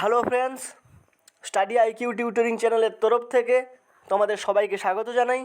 Hello friends, study IQ tutoring চ্যানেলের তরফ থেকে তোমাদের সবাইকে স্বাগত জানাই।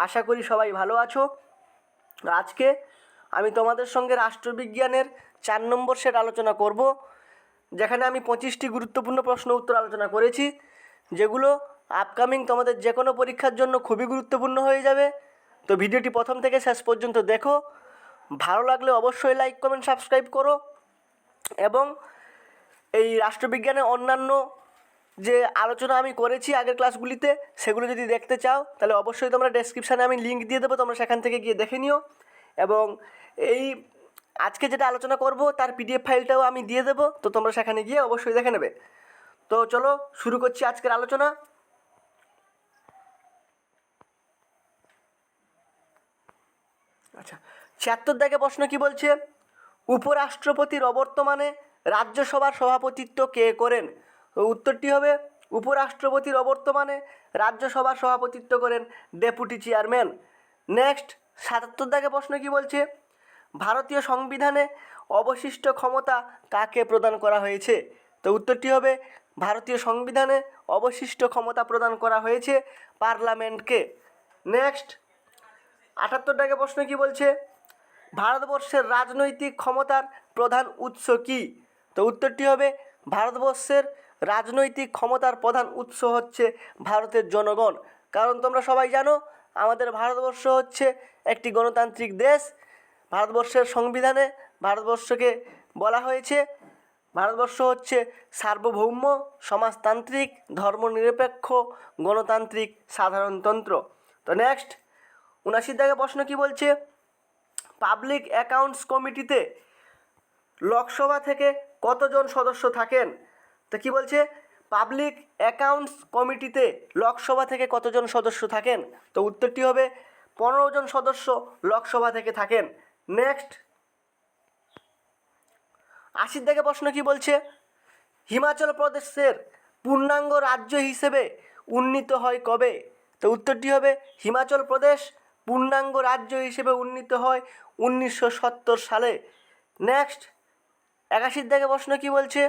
আশা করি সবাই ভালো আছো। আজকে আমি তোমাদের সঙ্গে রাষ্ট্রবিজ্ঞানের 4 নম্বর সেট আলোচনা করব, যেখানে আমি 25টি গুরুত্বপূর্ণ প্রশ্ন উত্তর আলোচনা করেছি, যেগুলো আপকামিং তোমাদের যে কোনো পরীক্ষার জন্য খুবই গুরুত্বপূর্ণ হয়ে যাবে। তো ভিডিওটি প্রথম থেকে শেষ পর্যন্ত দেখো। ভালো লাগলে অবশ্যই লাইক কমেন্ট সাবস্ক্রাইব করো, এবং এই রাষ্ট্রবিজ্ঞানের অন্যান্য যে আলোচনা আমি করেছি আগের ক্লাসগুলিতে, সেগুলো যদি দেখতে চাও তাহলে অবশ্যই তোমরা ডেসক্রিপশানে আমি লিঙ্ক দিয়ে দেবো, তোমরা সেখান থেকে গিয়ে দেখে নিও। এবং এই আজকে যেটা আলোচনা করব তার পিডিএফ ফাইলটাও আমি দিয়ে দেবো, তো তোমরা সেখানে গিয়ে অবশ্যই দেখে নেবে। তো চলো শুরু করছি আজকের আলোচনা। আচ্ছা, 76 দাগে প্রশ্ন কি বলছে? উপরাষ্ট্রপতির অবর্তমানে রাজ্যসভার সভাপতিত্ব কে করেন? তো উত্তরটি হবে উপরাষ্ট্রপতির অবর্তমানে রাজ্যসভার সভাপতিত্ব করেন ডেপুটি চেয়ারম্যান। নেক্সট 77 দাগে প্রশ্ন কি বলছে? ভারতীয় সংবিধানে অবশিষ্ট ক্ষমতা কাকে প্রদান করা হয়েছে? তো উত্তরটি হবে ভারতীয় সংবিধানে অবশিষ্ট ক্ষমতা প্রদান করা হয়েছে পার্লামেন্টকে। নেক্সট 78 দাগে প্রশ্ন কি বলছে? ভারতবর্ষের রাজনৈতিক ক্ষমতার প্রধান উৎস কি? তো উত্তরটি হবে ভারতবর্ষের রাজনৈতিক ক্ষমতার প্রধান উৎস হচ্ছে ভারতের জনগণ। কারণ তোমরা সবাই জানো আমাদের ভারতবর্ষ হচ্ছে একটি গণতান্ত্রিক দেশ। ভারতবর্ষের সংবিধানে ভারতবর্ষকে বলা হয়েছে ভারতবর্ষ হচ্ছে সার্বভৌম সমাজতান্ত্রিক ধর্মনিরপেক্ষ গণতান্ত্রিক সাধারণতন্ত্র। তো নেক্সট 79 দাগে প্রশ্ন কি বলছে? পাবলিক অ্যাকাউন্টস কমিটিতে লোকসভা থেকে কতজন সদস্য থাকেন? তো কি বলছে? পাবলিক অ্যাকাউন্টস কমিটিতে লোকসভা থেকে কতজন সদস্য থাকেন? তো উত্তরটি হবে 15 জন সদস্য লোকসভা থেকে থাকেন। নেক্সট 80 দাগে প্রশ্ন কি বলছে? হিমাচল প্রদেশের পূর্ণাঙ্গ রাজ্য হিসেবে উন্নীত হয় কবে? তো উত্তরটি হবে হিমাচল প্রদেশ পূর্ণাঙ্গ রাজ্য হিসেবে উন্নীত হয় 1970 সালে। নেক্সট 81 দাগে প্রশ্ন কি বলছে?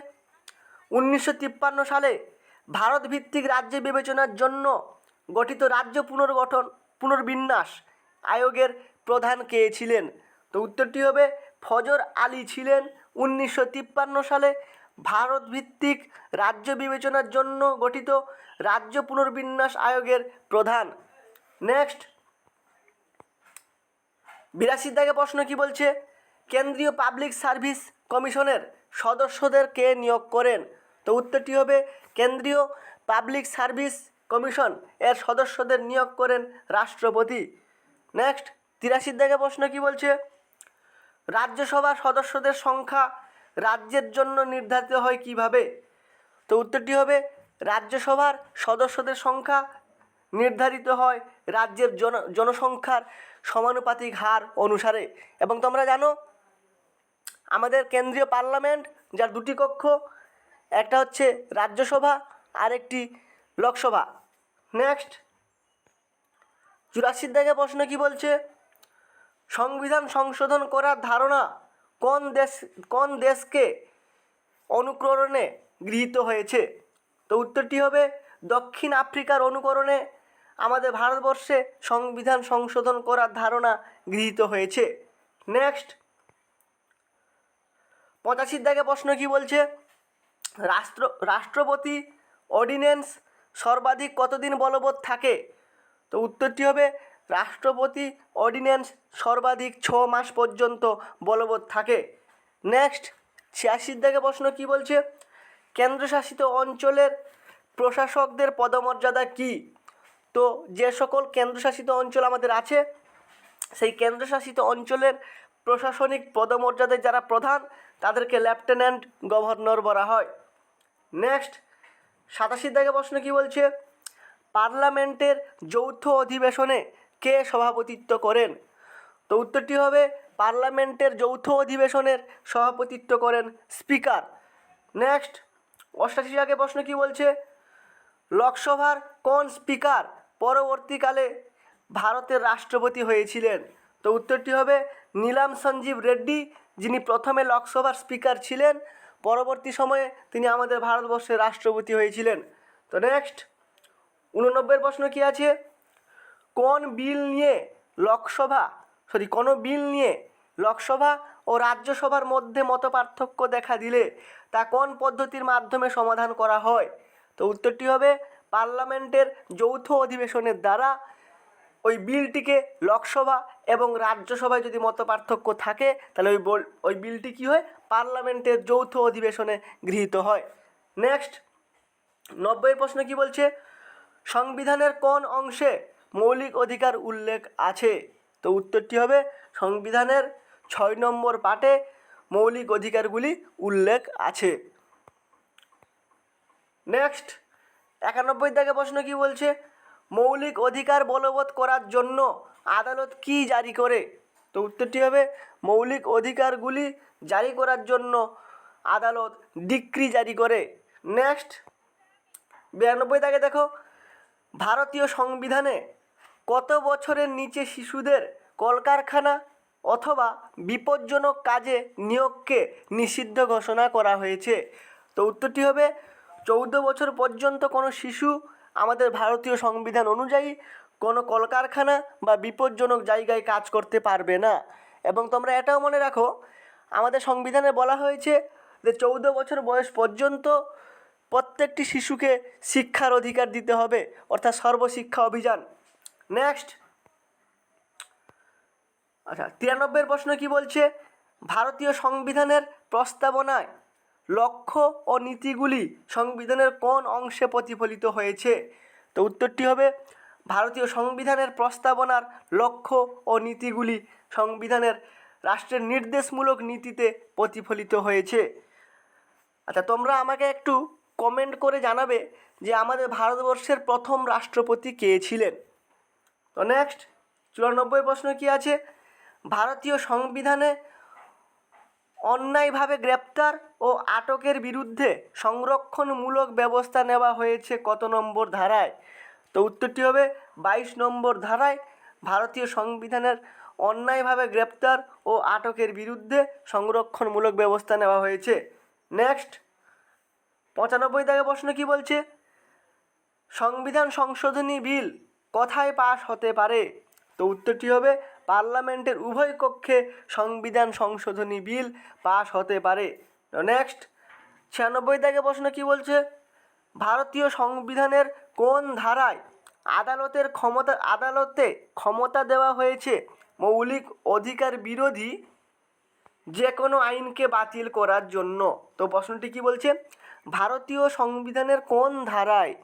1953 সালে ভারত ভিত্তিক রাজ্য বিবেচনার জন্য গঠিত রাজ্য পুনর্বিন্যাস আয়োগের প্রধান কে ছিলেন? তো উত্তরটি হবে ফজর আলী ছিলেন 1953 সালে ভারত ভিত্তিক রাজ্য বিবেচনার জন্য গঠিত রাজ্য পুনর্বিন্যাস আয়োগের প্রধান। নেক্সট 82 দাগে প্রশ্ন কি বলছে? কেন্দ্রীয় পাবলিক সার্ভিস কমিশনের সদস্যদের কে নিয়োগ করেন? তো উত্তরটি হবে কেন্দ্রীয় পাবলিক সার্ভিস কমিশন এর সদস্যদের নিয়োগ করেন রাষ্ট্রপতি। নেক্সট 83 দাগে প্রশ্ন কি বলছে? রাজ্যসভার সদস্যদের সংখ্যা রাজ্যের জন্য নির্ধারিত হয় কিভাবে? তো উত্তরটি হবে রাজ্যসভার সদস্যদের সংখ্যা নির্ধারিত হয় রাজ্যের জনসংখ্যার সমানুপাতিক হার অনুসারে। এবং তোমরা জানো আমাদের কেন্দ্রীয় পার্লামেন্ট, যার দুটি কক্ষ, একটা হচ্ছে রাজ্যসভা আর একটি লোকসভা। নেক্সট 84 দাগে প্রশ্ন কি বলছে? সংবিধান সংশোধন করার ধারণা কোন দেশকে অনুকরণে গৃহীত হয়েছে? তো উত্তরটি হবে দক্ষিণ আফ্রিকার অনুকরণে আমাদের ভারতবর্ষে সংবিধান সংশোধন করার ধারণা গৃহীত হয়েছে। নেক্সট 85 দাগে প্রশ্ন কি বলছে? রাষ্ট্রপতি অর্ডিন্যান্স সর্বাধিক কতদিন বলবৎ থাকে? তো উত্তরটি হবে রাষ্ট্রপতি অর্ডিন্যান্স সর্বাধিক 6 মাস পর্যন্ত বলবৎ থাকে। নেক্সট 86 দাগে প্রশ্ন কি বলছে? কেন্দ্রশাসিত অঞ্চলের প্রশাসকদের পদমর্যাদা কি? তো যে সকল কেন্দ্রশাসিত অঞ্চল আমাদের আছে, সেই কেন্দ্রশাসিত অঞ্চলের প্রশাসনিক পদমর্যাদায় যারা প্রধান, তাদেরকে লেফটেন্যান্ট গভর্নর বলা হয়। নেক্সট 87 দাগে প্রশ্ন কি বলছে? পার্লামেন্টের যৌথ অধিবেশনে কে সভাপতিত্ব করেন? তো উত্তরটি হবে পার্লামেন্টের যৌথ অধিবেশনের সভাপতিত্ব করেন স্পিকার। নেক্সট 88 দাগে প্রশ্ন কি বলছে? লোকসভার কোন স্পিকার পরবর্তীকালে ভারতের রাষ্ট্রপতি হয়েছিলেন? তো উত্তরটি হবে নীলাম সঞ্জীব রেড্ডি, যিনি প্রথমে লোকসভার স্পিকার ছিলেন, পরবর্তী সময়ে তিনি আমাদের ভারতবর্ষের রাষ্ট্রপতি হয়েছিলেন। তো নেক্সট 89 প্রশ্ন কি আছে, কোন বিল নিয়ে লোকসভা ও রাজ্যসভার মধ্যে মতপার্থক্য দেখা দিলে তা কোন পদ্ধতির মাধ্যমে সমাধান করা হয়? তো উত্তরটি হবে পার্লামেন্টের যৌথ অধিবেশনের দ্বারা। ওই বিলটিকে লোকসভা এবং রাজ্যসভায় যদি মতপার্থক্য থাকে তাহলে ওই বিলটি কী হয়, পার্লামেন্টের যৌথ অধিবেশনে গৃহীত হয়। নেক্সট 90 প্রশ্ন কি বলছে, সংবিধানের কোন অংশে মৌলিক অধিকার উল্লেখ আছে? তো উত্তরটি হবে সংবিধানের 6 নম্বর পার্টে মৌলিক অধিকারগুলি উল্লেখ আছে। নেক্সট 91 দাগে প্রশ্ন কি বলছে, মৌলিক অধিকার বলবৎ করার জন্য আদালত কি জারি করে? তো উত্তরটি হবে মৌলিক অধিকারগুলি জারি করার জন্য আদালত ডিক্রি জারি করে। নেক্সট 92 দাগে দেখো, ভারতীয় সংবিধানে কত বছরের নিচে শিশুদের কলকারখানা অথবা বিপজ্জনক কাজে নিয়োগকে নিষিদ্ধ ঘোষণা করা হয়েছে? তো উত্তরটি হবে 14 বছর পর্যন্ত কোনো শিশু আমাদের ভারতীয় সংবিধান অনুযায়ী কোনো কলকারখানা বা বিপজ্জনক জায়গায় কাজ করতে পারবে না। এবং তোমরা এটাও মনে রাখো, আমাদের সংবিধানে বলা হয়েছে যে 14 বছর বয়স পর্যন্ত প্রত্যেকটি শিশুকে শিক্ষার অধিকার দিতে হবে, অর্থাৎ সর্বশিক্ষা অভিযান। নেক্সট 93 প্রশ্ন কি বলছে, ভারতীয় সংবিধানের প্রস্তাবনায় লক্ষ্য ও নীতিগুলি সংবিধানের কোন অংশে প্রতিফলিত হয়েছে? তো উত্তরটি হবে ভারতীয় সংবিধানের প্রস্তাবনার লক্ষ্য ও নীতিগুলি সংবিধানের রাষ্ট্রের নির্দেশমূলক নীতিতে প্রতিফলিত হয়েছে। আচ্ছা, তোমরা আমাকে একটু কমেন্ট করে জানাবে যে আমাদের ভারতবর্ষের প্রথম রাষ্ট্রপতি কে ছিলেন। তো নেক্সট 94 প্রশ্ন কি আছে, ভারতীয় সংবিধানে অন্যায়ভাবে গ্রেপ্তার ও আটকের বিরুদ্ধে সংরক্ষণমূলক ব্যবস্থা নেওয়া হয়েছে কত নম্বর ধারায়? তো উত্তরটি হবে 22 নম্বর ধারায় ভারতীয় সংবিধানের অন্যায়ভাবে গ্রেপ্তার ও আটকের বিরুদ্ধে সংরক্ষণমূলক ব্যবস্থা নেওয়া হয়েছে। নেক্সট 95 দাগে প্রশ্ন কি বলছে, সংবিধান সংশোধনী বিল কোথায় পাশ হতে পারে? তো উত্তরটি হবে পার্লামেন্টের উভয় কক্ষে সংবিধান সংশোধনী বিল পাশ হতে পারে। নেক্সট 96 দাগে প্রশ্ন কি বলছে, ভারতীয় সংবিধানের কোন ধারায় আদালতে ক্ষমতা দেওয়া হয়েছে মৌলিক অধিকার বিরোধী যে কোনো আইনকে বাতিল করার জন্য? তো প্রশ্নটি কি বলছে, ভারতীয় সংবিধানের কোন ধারায়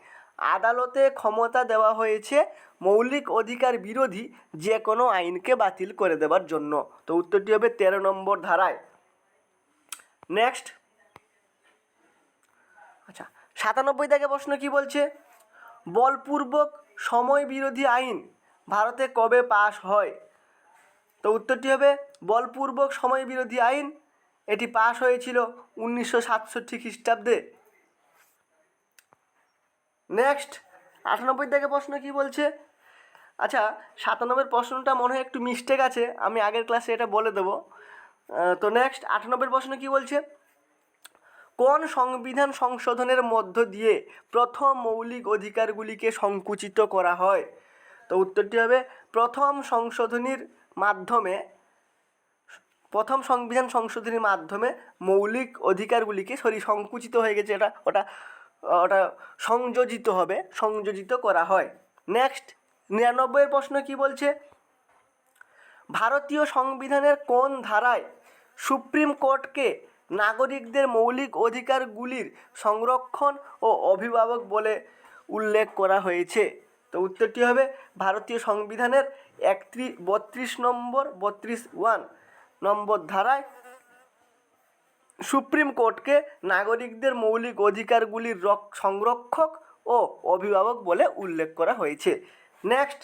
আদালতে ক্ষমতা দেওয়া হয়েছে মৌলিক অধিকার বিরোধী যে কোনো আইনকে বাতিল করে দেওয়ার জন্য? তো উত্তরটি হবে 13 নম্বর ধারায়। নেক্সট 97 দাগে প্রশ্ন কি বলছে, বলপূর্বক সময় বিরোধী আইন ভারতে কবে পাশ হয়? তো উত্তরটি হবে বলপূর্বক সময় বিরোধী আইন এটি পাশ হয়েছিল 1967 খ্রিস্টাব্দে। নেক্সট 98 দাগে প্রশ্ন কি বলছে, আচ্ছা 97 প্রশ্নটা মনে হয় একটু মিস্টেক আছে, আমি আগের ক্লাসে এটা বলে দেবো। তো নেক্সট 98 প্রশ্ন কি বলছে, কোন সংবিধান সংশোধনের মধ্য দিয়ে প্রথম মৌলিক অধিকারগুলিকে সংকুচিত করা হয়? তো উত্তরটি হবে প্রথম সংবিধান সংশোধনীর মাধ্যমে মৌলিক অধিকারগুলিকে সংকুচিত হয়ে গেছে, ওটা সংযোজিত করা হয়। নেক্সট 99 প্রশ্ন কি বলছে, ভারতীয় সংবিধানের কোন ধারায় সুপ্রিম কোর্টকে নাগরিকদের মৌলিক অধিকারগুলির সংরক্ষণ ও অভিভাবক বলে উল্লেখ করা হয়েছে? তো উত্তরটি হবে ভারতীয় সংবিধানের 32 নম্বর ধারায় সুপ্রিম কোর্টকে নাগরিকদের মৌলিক অধিকারগুলির সংরক্ষক ও অভিভাবক বলে উল্লেখ করা হয়েছে। নেক্সট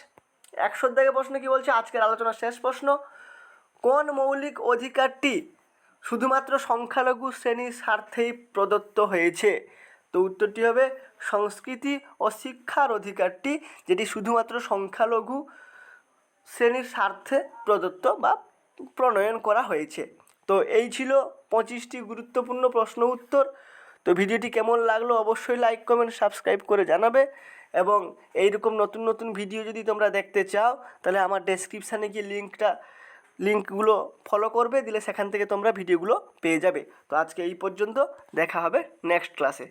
100 দাগে প্রশ্ন কি বলছে, আজকের আলোচনার শেষ প্রশ্ন, কোন মৌলিক অধিকারটি শুধুমাত্র সংখ্যালঘু শ্রেণীর স্বার্থেই প্রদত্ত হয়েছে? তো উত্তরটি হবে সংস্কৃতি ও শিক্ষার অধিকারটি, যেটি শুধুমাত্র সংখ্যালঘু শ্রেণীর স্বার্থে প্রদত্ত বা প্রণয়ন করা হয়েছে। তো এই ছিল 25টি গুরুত্বপূর্ণ প্রশ্ন উত্তর। তো ভিডিওটি কেমন লাগলো অবশ্যই লাইক কমেন্ট সাবস্ক্রাইব করে জানাবে, এবং এইরকম নতুন নতুন ভিডিও যদি তোমরা দেখতে চাও তাহলে আমার ডেসক্রিপশানে গিয়ে লিঙ্কগুলো ফলো করবে, দিলে সেখান থেকে তোমরা ভিডিওগুলো পেয়ে যাবে। তো আজকে এই পর্যন্ত, দেখা হবে নেক্সট ক্লাসে।